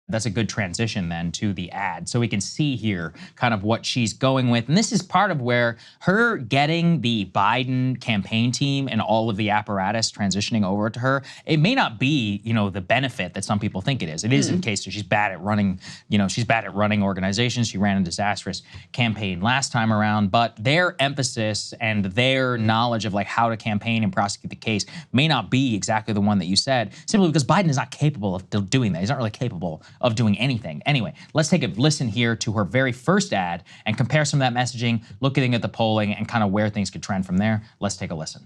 That's a good transition then to the ad. So we can see here kind of what she's going with. And this is part of where her getting the Biden campaign team and all of the apparatus transitioning over to her, it may not be, the benefit that some people think it is. It is in case she's bad at running, she's bad at running organizations. She ran a disastrous campaign last time around, but their emphasis and their knowledge of like how to campaign and prosecute the case may not be exactly the one that you said, simply because Biden is not capable of doing that. He's not really capable of doing anything. Anyway, let's take a listen here to her very first ad and compare some of that messaging, looking at the polling and kind of where things could trend from there. Let's take a listen.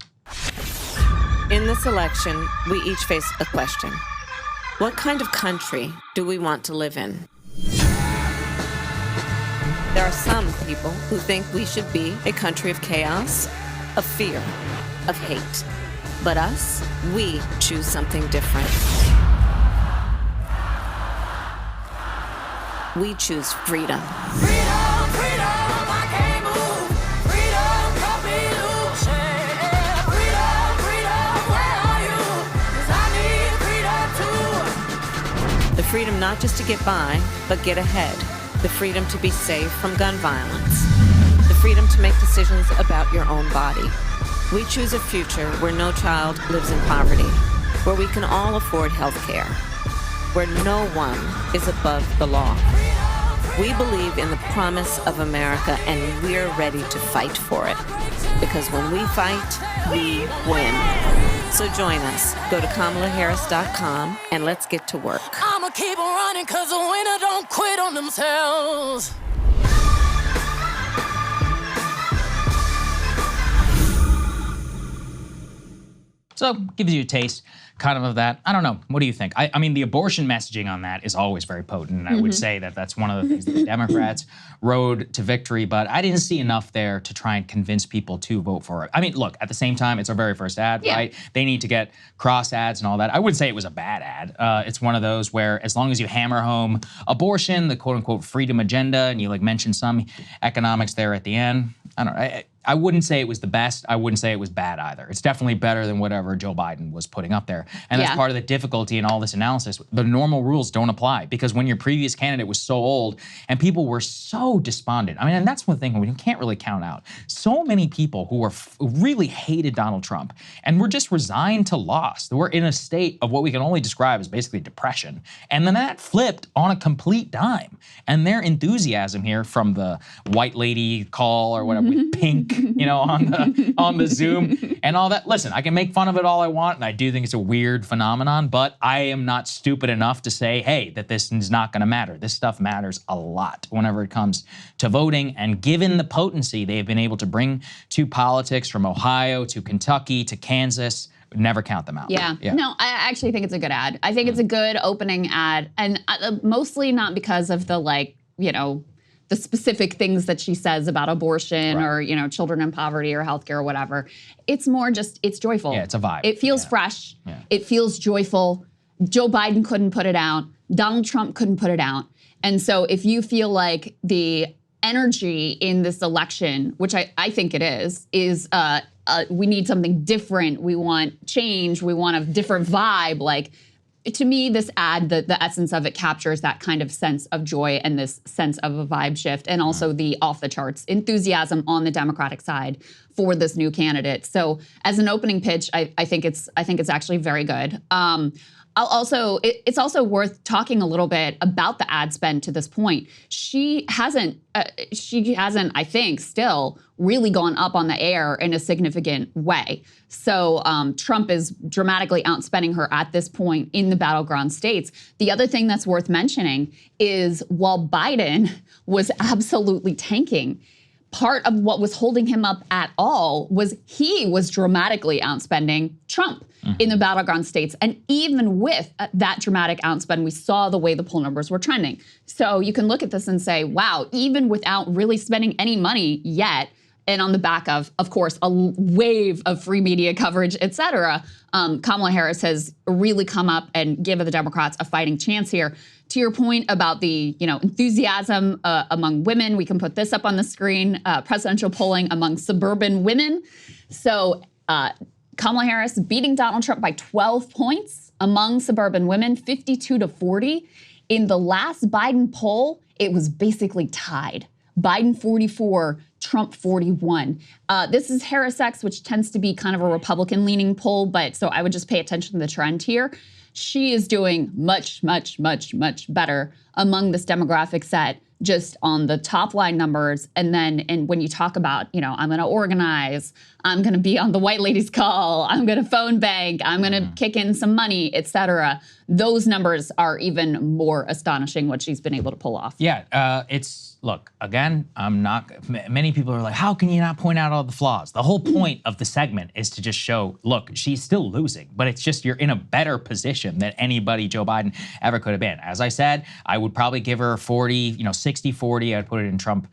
In this election, we each face a question. What kind of country do we want to live in? There are some people who think we should be a country of chaos, of fear, of hate. But us, we choose something different. We choose freedom. Freedom, freedom, I can't move. Freedom, cut me loose. Yeah. Freedom, freedom, where are you? 'Cause I need freedom too. The freedom not just to get by, but get ahead. The freedom to be safe from gun violence. The freedom to make decisions about your own body. We choose a future where no child lives in poverty, where we can all afford health care, where no one is above the law. We believe in the promise of America, and we're ready to fight for it. Because when we fight, we win. So join us. Go to KamalaHarris.com and let's get to work. I'ma keep on running 'cause the winner don't quit on themselves. So gives you a taste kind of that. I don't know. What do you think? I mean, the abortion messaging on that is always very potent. And I would say that that's one of the things that the Democrats rode to victory. But I didn't see enough there to try and convince people to vote for it. I mean, look, at the same time, it's our very first ad, right? They need to get cross ads and all that. I wouldn't say it was a bad ad. It's one of those where as long as you hammer home abortion, the quote unquote freedom agenda, and you like mention some economics there at the end, I don't know. I wouldn't say it was the best. I wouldn't say it was bad either. It's definitely better than whatever Joe Biden was putting up there. And that's part of the difficulty in all this analysis. The normal rules don't apply because when your previous candidate was so old and people were so despondent. I mean, and that's one thing we can't really count out. So many people who were really hated Donald Trump and were just resigned to loss. They were in a state of what we can only describe as basically depression. And then that flipped on a complete dime. And their enthusiasm here from the white lady call or whatever with pink, on the Zoom and all that. Listen, I can make fun of it all I want, and I do think it's a weird phenomenon, but I am not stupid enough to say, hey, that this is not gonna matter. This stuff matters a lot whenever it comes to voting, and given the potency they've been able to bring to politics from Ohio to Kentucky to Kansas, never count them out. Yeah. No, I actually think it's a good ad. I think it's a good opening ad, and mostly not because of the the specific things that she says about abortion or, children in poverty or healthcare or whatever. It's more just, it's joyful. Yeah, it's a vibe. It feels fresh. Yeah. It feels joyful. Joe Biden couldn't put it out. Donald Trump couldn't put it out. And so if you feel like the energy in this election, which I think it is we need something different. We want change. We want a different vibe. To me, this ad, the essence of it captures that kind of sense of joy and this sense of a vibe shift, and also the off-the-charts enthusiasm on the Democratic side for this new candidate. So, as an opening pitch, I think it's actually very good. It's also worth talking a little bit about the ad spend to this point. She hasn't, I think, still really gone up on the air in a significant way. So Trump is dramatically outspending her at this point in the battleground states. The other thing that's worth mentioning is while Biden was absolutely tanking, part of what was holding him up at all was he was dramatically outspending Trump in the battleground states. And even with that dramatic outspend, we saw the way the poll numbers were trending. So you can look at this and say, wow, even without really spending any money yet, and on the back of course, a wave of free media coverage, et cetera, Kamala Harris has really come up and given the Democrats a fighting chance here. To your point about the enthusiasm among women, we can put this up on the screen, presidential polling among suburban women. So Kamala Harris beating Donald Trump by 12 points among suburban women, 52 to 40. In the last Biden poll, it was basically tied. Biden 44, Trump 41. This is HarrisX, which tends to be kind of a Republican-leaning poll, but so I would just pay attention to the trend here. She is doing much, much, much, much better among this demographic set, just on the top line numbers. And when you talk about, I'm going to organize, I'm going to be on the white ladies call, I'm going to phone bank, I'm going to kick in some money, et cetera. Those numbers are even more astonishing what she's been able to pull off. Yeah, look, again, many people are like, how can you not point out all the flaws? The whole point of the segment is to just show, look, she's still losing, but it's just you're in a better position than anybody Joe Biden ever could have been. As I said, I would probably give her 40, 60-40, I'd put it in Trump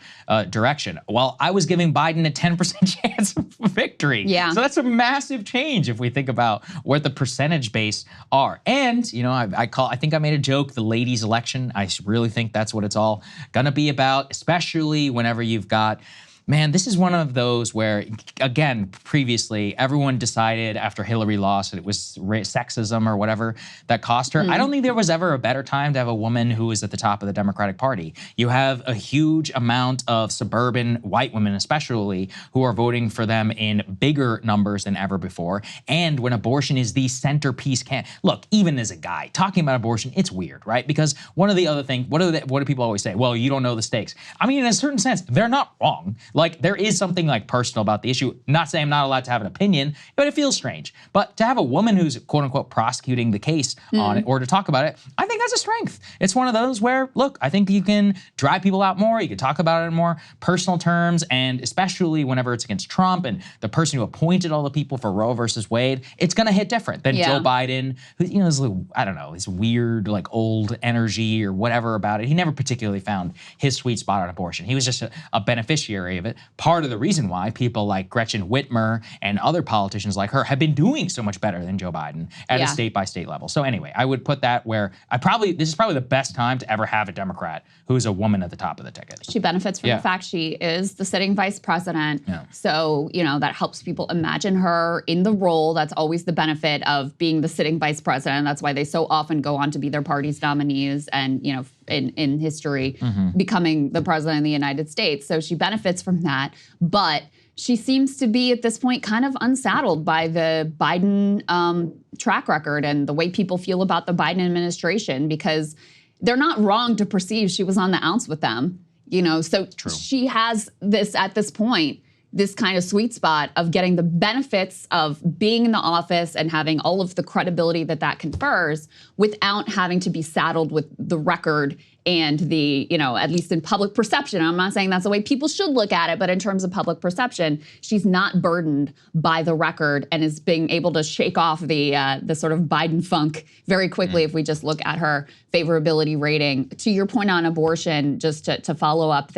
direction. Well, I was giving Biden a 10% chance of victory. Yeah. So that's a massive change if we think about what the percentage base are. And, I think I made a joke, the ladies' election. I really think that's what it's all gonna be about. Especially whenever you've got, man, this is one of those where, again, previously, everyone decided after Hillary lost that it was sexism or whatever that cost her. I don't think there was ever a better time to have a woman who is at the top of the Democratic Party. You have a huge amount of suburban white women, especially, who are voting for them in bigger numbers than ever before. And when abortion is the centerpiece, look, even as a guy, talking about abortion, it's weird, right? Because one of the other things, what do people always say? Well, you don't know the stakes. I mean, in a certain sense, they're not wrong. Like, there is something like personal about the issue. Not saying I'm not allowed to have an opinion, but it feels strange. But to have a woman who's quote unquote prosecuting the case on it or to talk about it, I think that's a strength. It's one of those where, look, I think you can drive people out more. You can talk about it in more personal terms, and especially whenever it's against Trump and the person who appointed all the people for Roe versus Wade, it's gonna hit different than Joe Biden, who, is, I don't know, this weird, like, old energy or whatever about it. He never particularly found his sweet spot on abortion. He was just a beneficiary of it. Part of the reason why people like Gretchen Whitmer and other politicians like her have been doing so much better than Joe Biden at a state-by-state level. So anyway, I would put that where this is probably the best time to ever have a Democrat who is a woman at the top of the ticket. She benefits from the fact she is the sitting vice president. Yeah. So, that helps people imagine her in the role. That's always the benefit of being the sitting vice president. That's why they so often go on to be their party's nominees and, in history, becoming the president of the United States. So she benefits from that. But she seems to be, at this point, kind of unsaddled by the Biden track record and the way people feel about the Biden administration, because they're not wrong to perceive she was on the outs with them. So True. She has this, at this point, this kind of sweet spot of getting the benefits of being in the office and having all of the credibility that confers without having to be saddled with the record and the, at least in public perception. I'm not saying that's the way people should look at it, but in terms of public perception, she's not burdened by the record and is being able to shake off the sort of Biden funk very quickly if we just look at her favorability rating. To your point on abortion, just to follow up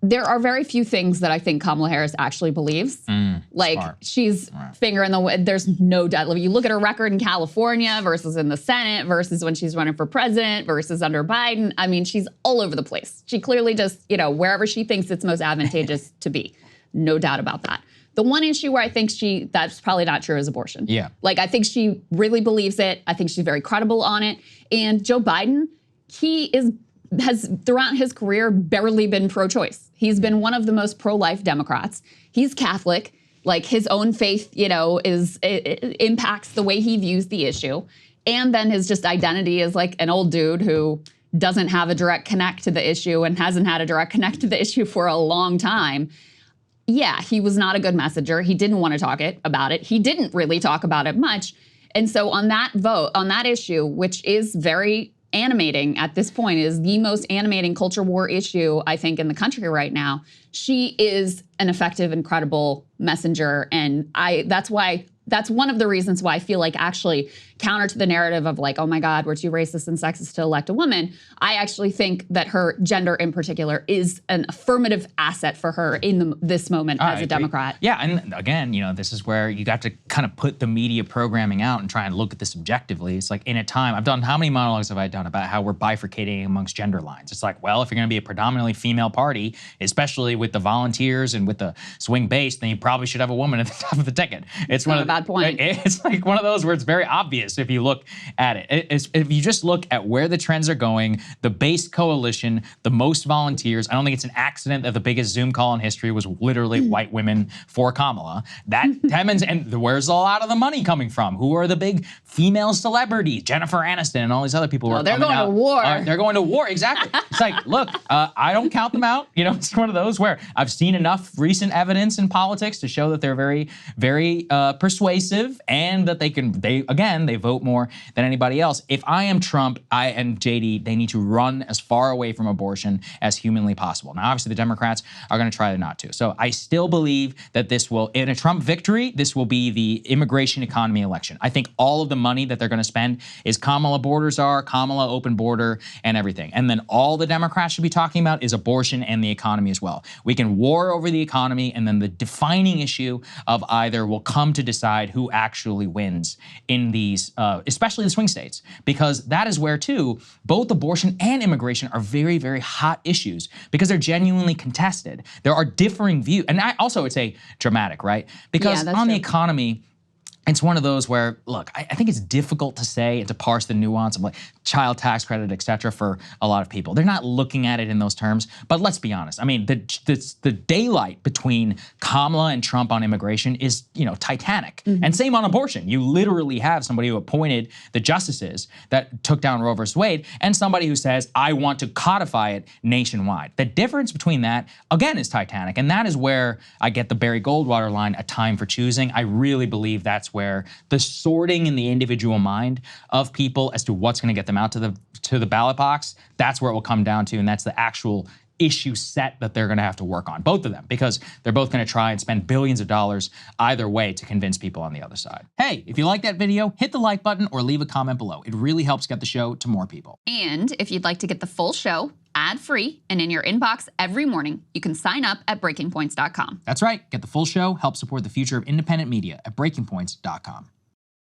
there are very few things that I think Kamala Harris actually believes. Smart. She's finger in the, there's no doubt. You look at her record in California versus in the Senate versus when she's running for president versus under Biden. I mean, she's all over the place. She clearly just, wherever she thinks it's most advantageous to be. No doubt about that. The one issue where I think that's probably not true is abortion. Yeah. I think she really believes it. I think she's very credible on it. And Joe Biden, has throughout his career barely been pro-choice. He's been one of the most pro-life Democrats. He's Catholic. His own faith, it impacts the way he views the issue. And then his just identity is like an old dude who doesn't have a direct connect to the issue and hasn't had a direct connect to the issue for a long time. Yeah, he was not a good messenger. He didn't want to talk about it. He didn't really talk about it much. And so on that issue, which is very animating at this point, is the most animating culture war issue, I think, in the country right now. She is an effective and credible messenger. And that's one of the reasons why I feel like, actually, counter to the narrative of oh my God, we're too racist and sexist to elect a woman, I actually think that her gender in particular is an affirmative asset for her in this moment as a Democrat. Yeah, and again, this is where you got to kind of put the media programming out and try and look at this objectively. It's in a time, how many monologues have I done about how we're bifurcating amongst gender lines? It's well, if you're gonna be a predominantly female party, especially with the volunteers and with the swing base, then you probably should have a woman at the top of the ticket. It's one of bad point. It's like one of those where it's very obvious if you look at it. If you just look at where the trends are going, the base coalition, the most volunteers. I don't think it's an accident that the biggest Zoom call in history was literally white women for Kamala. That and where's a lot of the money coming from? Who are the big female celebrities? Jennifer Aniston and all these other people who are they're coming going out. to war. They're going to war, exactly. It's like, look, I don't count them out. You know, it's one of those where I've seen enough recent evidence in politics to show that they're very, very persuasive and that they vote more than anybody else. If I am Trump, and JD, they need to run as far away from abortion as humanly possible. Now, obviously, the Democrats are going to try not to. So I still believe that this will, in a Trump victory, this will be the immigration economy election. I think all of the money that they're going to spend is Kamala borders are, Kamala open border, and everything. And then all the Democrats should be talking about is abortion and the economy as well. We can war over the economy, and then the defining issue of either will come to decide who actually wins in these, especially the swing states, because that is where, too, both abortion and immigration are very, very hot issues because they're genuinely contested. There are differing views. And I also would say dramatic, right? Because on the economy, it's one of those where, look, I think it's difficult to say and to parse the nuance of like child tax credit, et cetera, for a lot of people. They're not looking at it in those terms, but let's be honest. I mean, the daylight between Kamala and Trump on immigration is, titanic. And same on abortion. You literally have somebody who appointed the justices that took down Roe versus Wade and somebody who says, I want to codify it nationwide. The difference between that, again, is titanic. And that is where I get the Barry Goldwater line, a time for choosing. I really believe that's where the sorting in the individual mind of people as to what's going to get them out to the ballot box, that's where it will come down to, and that's the actual issue set that they're going to have to work on, both of them, because they're both going to try and spend billions of dollars either way to convince people on the other side. Hey, if you like that video, hit the like button or leave a comment below. It really helps get the show to more people. And if you'd like to get the full show ad-free and in your inbox every morning, you can sign up at breakingpoints.com. That's right. Get the full show, help support the future of independent media at breakingpoints.com.